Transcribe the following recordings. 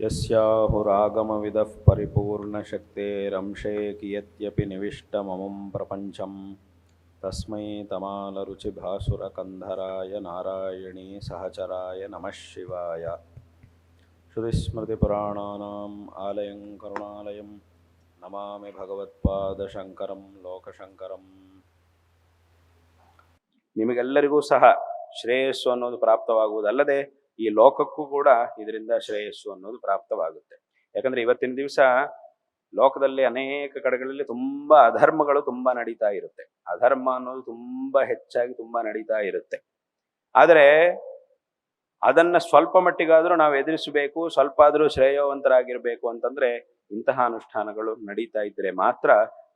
ಯಸ್ಯಾಹುರಾಗಮವಿದಃ ಪರಿಪೂರ್ಣಶಕ್ತೇರಂಶೇ ಕಿಯತ್ಯಪಿ ನಿವಿಷ್ಟಮಮಂ ಪ್ರಪಂಚಂ ತಸ್ಮೈ ತಮಾಲರುಚಿಭಾಸುರಕಂಧರಾಯ ನಾರಾಯಣೀ ಸಹಚರಾಯ ನಮಃ ಶಿವಾಯ. ಶ್ರುತಿಸ್ಮೃತಿಪುರಾಣಾನಾಂ ಆಲಯಂ ಕರುಣಾಲಯಂ ನಮಾಮಿ ಭಗವತ್ಪಾದಶಂಕರಂ ಲೋಕಶಂಕರಂ. ನಿಮಗೆಲ್ಲರಿಗೂ ಸಹ ಶ್ರೇಯಸ್ಸು ಅನ್ನೋದು ಪ್ರಾಪ್ತವಾಗುವುದಲ್ಲದೆ ಈ ಲೋಕಕ್ಕೂ ಕೂಡ ಇದರಿಂದ ಶ್ರೇಯಸ್ಸು ಅನ್ನೋದು ಪ್ರಾಪ್ತವಾಗುತ್ತೆ. ಯಾಕಂದ್ರೆ ಇವತ್ತಿನ ದಿವಸ ಲೋಕದಲ್ಲಿ ಅನೇಕ ಕಡೆಗಳಲ್ಲಿ ತುಂಬಾ ಅಧರ್ಮಗಳು ತುಂಬಾ ನಡೀತಾ ಇರುತ್ತೆ. ಅಧರ್ಮ ಅನ್ನೋದು ತುಂಬಾ ಹೆಚ್ಚಾಗಿ ತುಂಬಾ ನಡೀತಾ ಇರುತ್ತೆ. ಆದರೆ ಅದನ್ನ ಸ್ವಲ್ಪ ಮಟ್ಟಿಗಾದ್ರೂ ನಾವು ಎದುರಿಸಬೇಕು, ಸ್ವಲ್ಪ ಆದ್ರೂ ಶ್ರೇಯವಂತರಾಗಿರ್ಬೇಕು ಅಂತಂದ್ರೆ ಇಂತಹ ಅನುಷ್ಠಾನಗಳು ನಡೀತಾ ಇದ್ರೆ ಮಾತ್ರ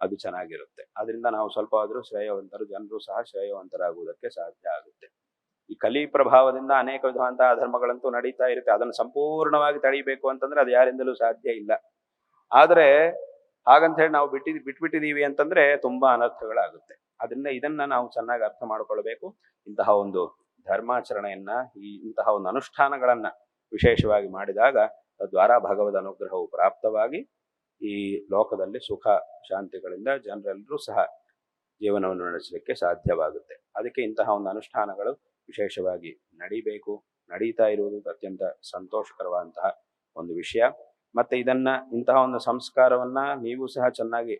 ಅದು ಚೆನ್ನಾಗಿರುತ್ತೆ. ಅದರಿಂದ ನಾವು ಸ್ವಲ್ಪ ಆದ್ರೂ ಶ್ರೇಯವಂತರು, ಜನರು ಸಹ ಶ್ರೇಯವಂತರಾಗುವುದಕ್ಕೆ ಸಾಧ್ಯ ಆಗುತ್ತೆ. ಈ ಕಲಿ ಪ್ರಭಾವದಿಂದ ಅನೇಕ ವಿಧವಾದಂತಹ ಅಧರ್ಮಗಳಂತೂ ನಡೀತಾ ಇರುತ್ತೆ. ಅದನ್ನು ಸಂಪೂರ್ಣವಾಗಿ ತಡಿಬೇಕು ಅಂತಂದ್ರೆ ಅದು ಯಾರಿಂದಲೂ ಸಾಧ್ಯ ಇಲ್ಲ. ಆದರೆ ಹಾಗಂತ ಹೇಳಿ ನಾವು ಬಿಟ್ಬಿಟ್ಟಿದೀವಿ ಅಂತಂದ್ರೆ ತುಂಬಾ ಅನರ್ಥಗಳಾಗುತ್ತೆ. ಅದರಿಂದ ಇದನ್ನ ನಾವು ಚೆನ್ನಾಗಿ ಅರ್ಥ ಮಾಡ್ಕೊಳ್ಬೇಕು. ಇಂತಹ ಒಂದು ಧರ್ಮಾಚರಣೆಯನ್ನ, ಇಂತಹ ಒಂದು ಅನುಷ್ಠಾನಗಳನ್ನ ವಿಶೇಷವಾಗಿ ಮಾಡಿದಾಗ ತದ್ವಾರ ಭಗವದ್ ಅನುಗ್ರಹವು ಪ್ರಾಪ್ತವಾಗಿ ಈ ಲೋಕದಲ್ಲಿ ಸುಖ ಶಾಂತಿಗಳಿಂದ ಜನರೆಲ್ಲರೂ ಸಹ ಜೀವನವನ್ನು ನಡೆಸಲಿಕ್ಕೆ ಸಾಧ್ಯವಾಗುತ್ತೆ. ಅದಕ್ಕೆ ಇಂತಹ ಒಂದು ಅನುಷ್ಠಾನಗಳು ವಿಶೇಷವಾಗಿ ನಡೀಬೇಕು. ನಡೀತಾ ಇರುವುದು ಅತ್ಯಂತ ಸಂತೋಷಕರವಾದಂತಹ ಒಂದು ವಿಷಯ. ಮತ್ತೆ ಇಂತಹ ಒಂದು ಸಂಸ್ಕಾರವನ್ನ ನೀವು ಸಹ ಚೆನ್ನಾಗಿ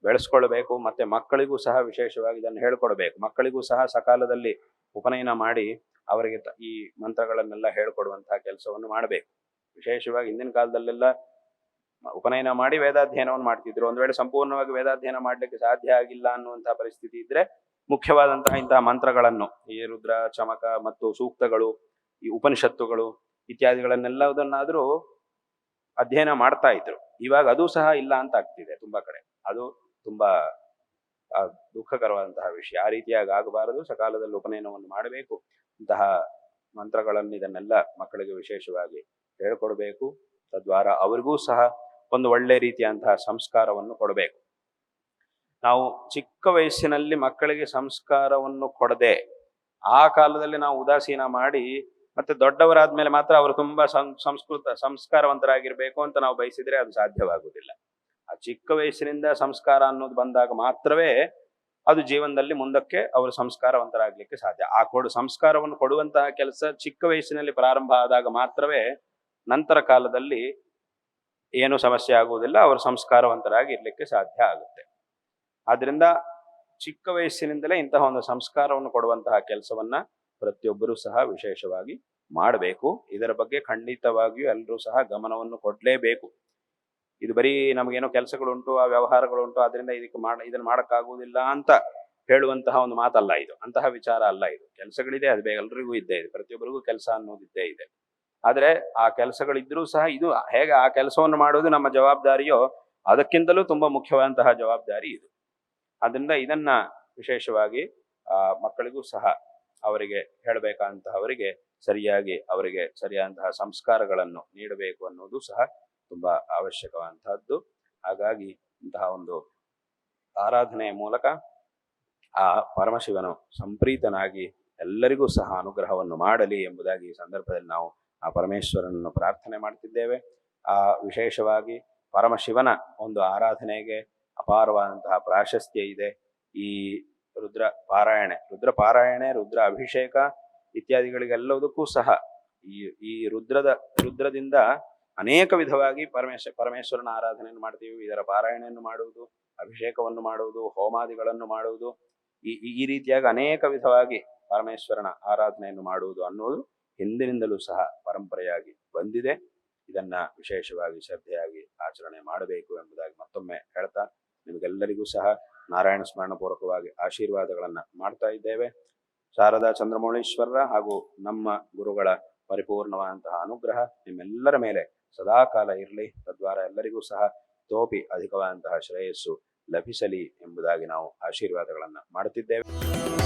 ಬೆಳೆಸ್ಕೊಳ್ಬೇಕು. ಮತ್ತೆ ಮಕ್ಕಳಿಗೂ ಸಹ ವಿಶೇಷವಾಗಿ ಇದನ್ನು ಹೇಳ್ಕೊಡ್ಬೇಕು. ಮಕ್ಕಳಿಗೂ ಸಹ ಸಕಾಲದಲ್ಲಿ ಉಪನಯನ ಮಾಡಿ ಅವರಿಗೆ ಈ ಮಂತ್ರಗಳನ್ನೆಲ್ಲ ಹೇಳ್ಕೊಡುವಂತಹ ಕೆಲಸವನ್ನು ಮಾಡಬೇಕು. ವಿಶೇಷವಾಗಿ ಹಿಂದಿನ ಕಾಲದಲ್ಲೆಲ್ಲ ಉಪನಯನ ಮಾಡಿ ವೇದಾಧ್ಯಯನವನ್ನು ಮಾಡ್ತಿದ್ರು. ಒಂದು ವೇಳೆ ಸಂಪೂರ್ಣವಾಗಿ ವೇದಾಧ್ಯಯನ ಮಾಡ್ಲಿಕ್ಕೆ ಸಾಧ್ಯ ಆಗಿಲ್ಲ ಅನ್ನುವಂತಹ ಪರಿಸ್ಥಿತಿ ಇದ್ರೆ ಮುಖ್ಯವಾದಂತಹ ಇಂತಹ ಮಂತ್ರಗಳನ್ನು, ಈ ರುದ್ರ, ಚಮಕ ಮತ್ತು ಸೂಕ್ತಗಳು, ಈ ಉಪನಿಷತ್ತುಗಳು ಇತ್ಯಾದಿಗಳನ್ನೆಲ್ಲದನ್ನಾದ್ರೂ ಅಧ್ಯಯನ ಮಾಡ್ತಾ ಇದ್ರು. ಇವಾಗ ಅದು ಸಹ ಇಲ್ಲ ಅಂತ ಆಗ್ತಿದೆ ತುಂಬಾ ಕಡೆ. ಅದು ತುಂಬಾ ದುಃಖಕರವಾದಂತಹ ವಿಷಯ. ಆ ರೀತಿಯಾಗಿ ಆಗಬಾರದು. ಸಕಾಲದಲ್ಲಿ ಉಪನಯನವನ್ನು ಮಾಡಬೇಕು. ಇಂತಹ ಮಂತ್ರಗಳನ್ನು ಇದನ್ನೆಲ್ಲ ಮಕ್ಕಳಿಗೆ ವಿಶೇಷವಾಗಿ ಹೇಳ್ಕೊಡ್ಬೇಕು. ತದ್ವಾರ ಅವರಿಗೂ ಸಹ ಒಂದು ಒಳ್ಳೆ ರೀತಿಯಂತಹ ಸಂಸ್ಕಾರವನ್ನು ಕೊಡಬೇಕು. ನಾವು ಚಿಕ್ಕ ವಯಸ್ಸಿನಲ್ಲಿ ಮಕ್ಕಳಿಗೆ ಸಂಸ್ಕಾರವನ್ನು ಕೊಡದೆ ಆ ಕಾಲದಲ್ಲಿ ನಾವು ಉದಾಸೀನ ಮಾಡಿ ಮತ್ತೆ ದೊಡ್ಡವರಾದ್ಮೇಲೆ ಮಾತ್ರ ಅವರು ತುಂಬಾ ಸಂಸ್ಕಾರವಂತರಾಗಿರ್ಬೇಕು ಅಂತ ನಾವು ಬಯಸಿದ್ರೆ ಅದು ಸಾಧ್ಯವಾಗುವುದಿಲ್ಲ. ಆ ಚಿಕ್ಕ ವಯಸ್ಸಿನಿಂದ ಸಂಸ್ಕಾರ ಅನ್ನೋದು ಬಂದಾಗ ಮಾತ್ರವೇ ಅದು ಜೀವನದಲ್ಲಿ ಮುಂದಕ್ಕೆ ಅವರು ಸಂಸ್ಕಾರವಂತರಾಗ್ಲಿಕ್ಕೆ ಸಾಧ್ಯ. ಸಂಸ್ಕಾರವನ್ನು ಕೊಡುವಂತಹ ಕೆಲಸ ಚಿಕ್ಕ ವಯಸ್ಸಿನಲ್ಲಿ ಪ್ರಾರಂಭ ಆದಾಗ ಮಾತ್ರವೇ ನಂತರ ಕಾಲದಲ್ಲಿ ಏನು ಸಮಸ್ಯೆ ಆಗುವುದಿಲ್ಲ, ಅವರು ಸಂಸ್ಕಾರವಂತರಾಗಿ ಇರ್ಲಿಕ್ಕೆ ಸಾಧ್ಯ ಆಗುತ್ತೆ. ಆದ್ರಿಂದ ಚಿಕ್ಕ ವಯಸ್ಸಿನಿಂದಲೇ ಇಂತಹ ಒಂದು ಸಂಸ್ಕಾರವನ್ನು ಕೊಡುವಂತಹ ಕೆಲಸವನ್ನ ಪ್ರತಿಯೊಬ್ಬರೂ ಸಹ ವಿಶೇಷವಾಗಿ ಮಾಡಬೇಕು. ಇದರ ಬಗ್ಗೆ ಖಂಡಿತವಾಗಿಯೂ ಎಲ್ಲರೂ ಸಹ ಗಮನವನ್ನು ಕೊಡ್ಲೇಬೇಕು. ಇದು ಬರೀ ನಮಗೇನೋ ಕೆಲಸಗಳುಂಟು, ಆ ವ್ಯವಹಾರಗಳುಂಟು, ಅದರಿಂದ ಇದನ್ನ ಮಾಡಕ್ಕಾಗುವುದಿಲ್ಲ ಅಂತ ಹೇಳುವಂತಹ ಒಂದು ಮಾತಲ್ಲ ಇದು. ಅಂತಹ ವಿಚಾರ ಅಲ್ಲ ಇದು. ಕೆಲಸಗಳಿದೆ, ಅದು ಎಲ್ರಿಗೂ ಇದ್ದೇ ಇದೆ. ಪ್ರತಿಯೊಬ್ಬರಿಗೂ ಕೆಲಸ ಅನ್ನೋದು ಇದ್ದೇ ಇದೆ. ಆದ್ರೆ ಆ ಕೆಲಸಗಳಿದ್ರೂ ಸಹ ಇದು ಹೇಗೆ ಆ ಕೆಲಸವನ್ನು ಮಾಡುವುದು ನಮ್ಮ ಜವಾಬ್ದಾರಿಯೋ ಅದಕ್ಕಿಂತಲೂ ತುಂಬಾ ಮುಖ್ಯವಾದಂತಹ ಜವಾಬ್ದಾರಿ ಇದು. ಅದರಿಂದ ಇದನ್ನ ವಿಶೇಷವಾಗಿ ಮಕ್ಕಳಿಗೂ ಸಹ ಅವರಿಗೆ ಹೇಳಬೇಕಂತಹವರಿಗೆ ಅವರಿಗೆ ಸರಿಯಾದಂತಹ ಸಂಸ್ಕಾರಗಳನ್ನು ನೀಡಬೇಕು ಅನ್ನೋದು ಸಹ ತುಂಬಾ ಅವಶ್ಯಕವಾದಂತಹದ್ದು. ಹಾಗಾಗಿ ಇಂತಹ ಒಂದು ಆರಾಧನೆಯ ಮೂಲಕ ಆ ಪರಮಶಿವನು ಸಂಪ್ರೀತನಾಗಿ ಎಲ್ಲರಿಗೂ ಸಹ ಅನುಗ್ರಹವನ್ನು ಮಾಡಲಿ ಎಂಬುದಾಗಿ ಈ ಸಂದರ್ಭದಲ್ಲಿ ನಾವು ಆ ಪರಮೇಶ್ವರನನ್ನು ಪ್ರಾರ್ಥನೆ ಮಾಡ್ತಿದ್ದೇವೆ. ಆ ವಿಶೇಷವಾಗಿ ಪರಮಶಿವನ ಒಂದು ಆರಾಧನೆಗೆ ಅಪಾರವಾದಂತಹ ಪ್ರಾಶಸ್ತ್ಯ ಇದೆ. ಈ ರುದ್ರ ಪಾರಾಯಣೆ, ರುದ್ರ ಅಭಿಷೇಕ ಇತ್ಯಾದಿಗಳಿಗೆಲ್ಲದಕ್ಕೂ ಸಹ ಈ ರುದ್ರದಿಂದ ಅನೇಕ ವಿಧವಾಗಿ ಪರಮೇಶ್ವರನ ಆರಾಧನೆಯನ್ನು ಮಾಡ್ತೀವಿ. ಇದರ ಪಾರಾಯಣೆಯನ್ನು ಮಾಡುವುದು, ಅಭಿಷೇಕವನ್ನು ಮಾಡುವುದು, ಹೋಮಾದಿಗಳನ್ನು ಮಾಡುವುದು, ಈ ರೀತಿಯಾಗಿ ಅನೇಕ ವಿಧವಾಗಿ ಪರಮೇಶ್ವರನ ಆರಾಧನೆಯನ್ನು ಮಾಡುವುದು ಅನ್ನೋದು ಹಿಂದಿನಿಂದಲೂ ಸಹ ಪರಂಪರೆಯಾಗಿ ಬಂದಿದೆ. ಇದನ್ನ ವಿಶೇಷವಾಗಿ ಶ್ರದ್ಧೆಯಾಗಿ ಆಚರಣೆ ಮಾಡಬೇಕು ಎಂಬುದಾಗಿ ಮತ್ತೊಮ್ಮೆ ಹೇಳ್ತಾ ನಿಮಗೆಲ್ಲರಿಗೂ ಸಹ ನಾರಾಯಣ ಸ್ಮರಣ ಪೂರ್ವಕವಾಗಿ ಆಶೀರ್ವಾದಗಳನ್ನ ಮಾಡ್ತಾ ಇದ್ದೇವೆ. ಶಾರದಾ ಚಂದ್ರಮೌಳೀಶ್ವರರ ಹಾಗೂ ನಮ್ಮ ಗುರುಗಳ ಪರಿಪೂರ್ಣವಾದಂತಹ ಅನುಗ್ರಹ ನಿಮ್ಮೆಲ್ಲರ ಮೇಲೆ ಸದಾಕಾಲ ಇರಲಿ. ತದ್ವಾರ ಎಲ್ಲರಿಗೂ ಸಹ ತೋಪಿ ಅಧಿಕವಾದಂತಹ ಶ್ರೇಯಸ್ಸು ಲಭಿಸಲಿ ಎಂಬುದಾಗಿ ನಾವು ಆಶೀರ್ವಾದಗಳನ್ನ ಮಾಡುತ್ತಿದ್ದೇವೆ.